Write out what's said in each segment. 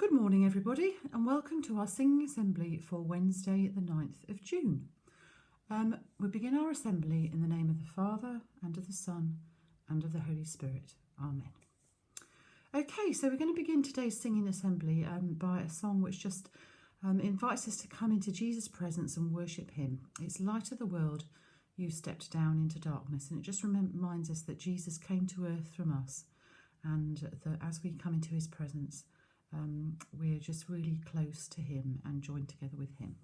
Good morning, everybody, and welcome to our singing assembly for Wednesday, the 9th of June. We begin our assembly in the name of the Father, and of the Son, and of the Holy Spirit. Amen. Okay, so we're going to begin today's singing assembly by a song which just invites us to come into Jesus' presence and worship him. It's Light of the World, You Stepped Down into Darkness, and it just reminds us that Jesus came to earth from us, and that as we come into his presence, we're just really close to him and joined together with him.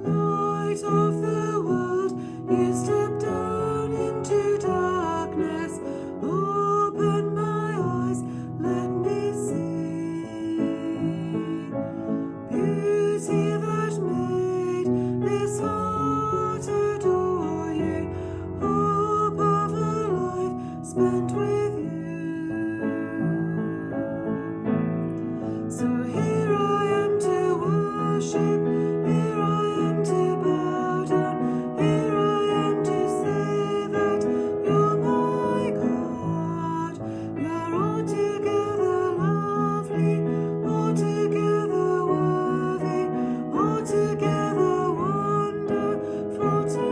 Light of the world, you stepped down into darkness. Open my eyes, let me see beauty that made this heart adore you. Hope of a life spent with you. So here I am to worship. Here I am to bow down, here I am to say that you're my God. You're altogether lovely, altogether worthy, altogether wonderful to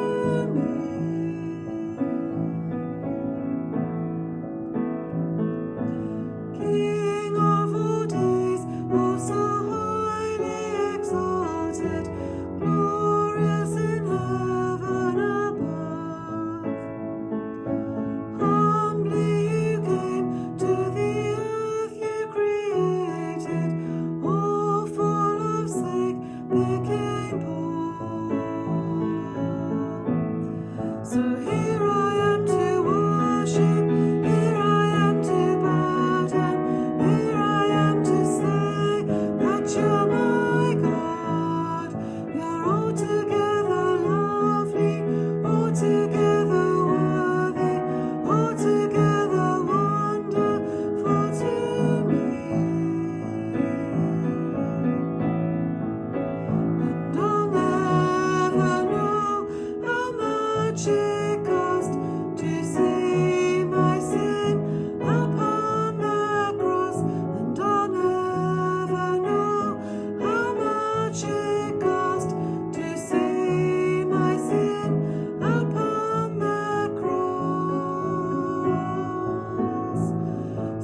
me. King of all days, oh so highly exalted, glorious in heaven above. Humbly you came to the earth you created, all full of sake became poor. So here I am to worship, here I am to bow down, here I am to say that you're my God. You're altogether lovely, altogether worthy, altogether wonderful to me. And I'll never know how much it cost to see my sin upon the cross. And I'll never know how much it cost to see my sin upon the cross.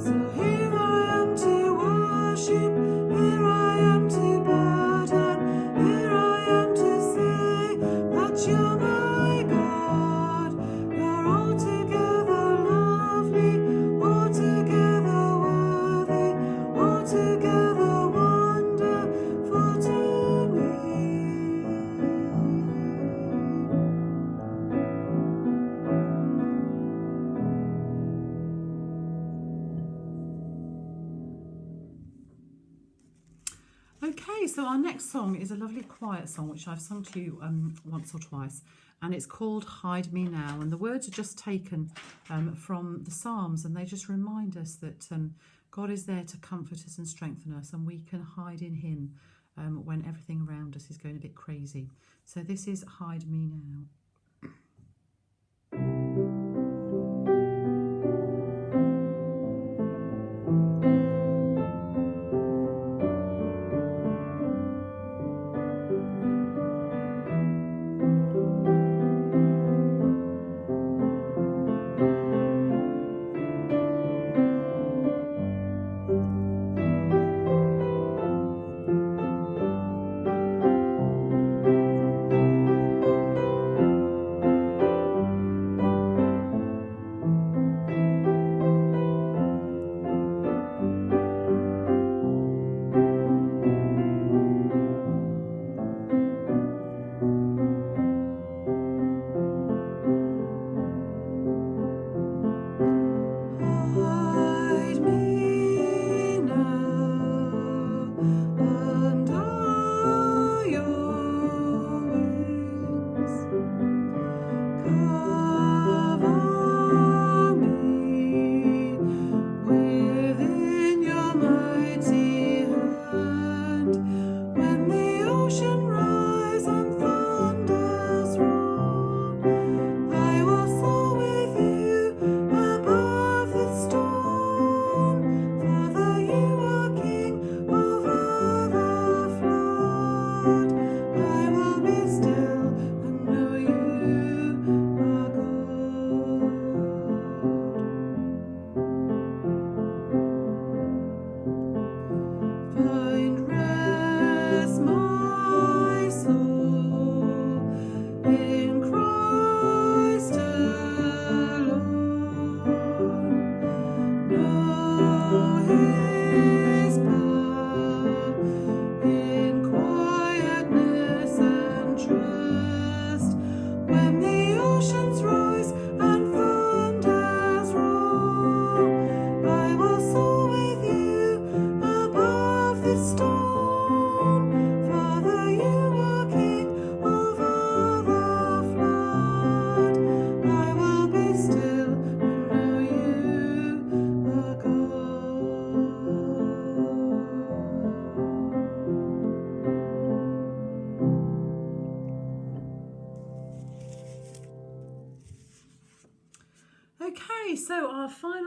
So here I am to worship, here I am to bow down, here I am to say that you're my God. You're altogether lovely, altogether worthy, altogether wonderful to me. Okay, so our next song is a lovely quiet song which I've sung to you once or twice, and it's called Hide Me Now, and the words are just taken from the Psalms, and they just remind us that God is there to comfort us and strengthen us, and we can hide in him when everything around us is going a bit crazy. So this is Hide Me Now.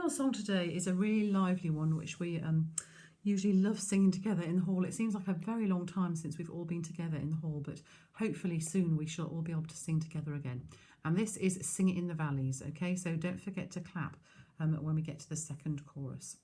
our song today is a really lively one, which we usually love singing together in the hall. It seems like a very long time since we've all been together in the hall, but hopefully soon we shall all be able to sing together again. And this is Sing It in the Valleys, okay? So don't forget to clap when we get to the second chorus.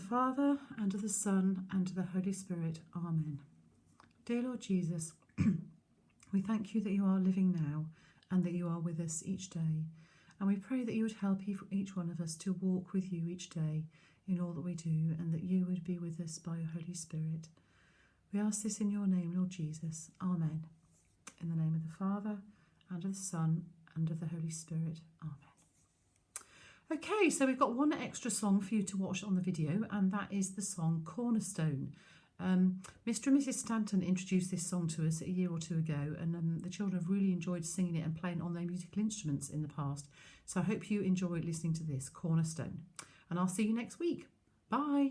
Father, and of the Son, and of the Holy Spirit. Amen. Dear Lord Jesus, we thank you that you are living now and that you are with us each day. And we pray that you would help each one of us to walk with you each day in all that we do, and that you would be with us by your Holy Spirit. We ask this in your name, Lord Jesus. Amen. In the name of the Father, and of the Son, and of the Holy Spirit. Amen. Okay, so we've got one extra song for you to watch on the video, and that is the song Cornerstone. Mr. and Mrs. Stanton introduced this song to us a year or two ago, and the children have really enjoyed singing it and playing on their musical instruments in the past. So I hope you enjoy listening to this, Cornerstone. And I'll see you next week. Bye.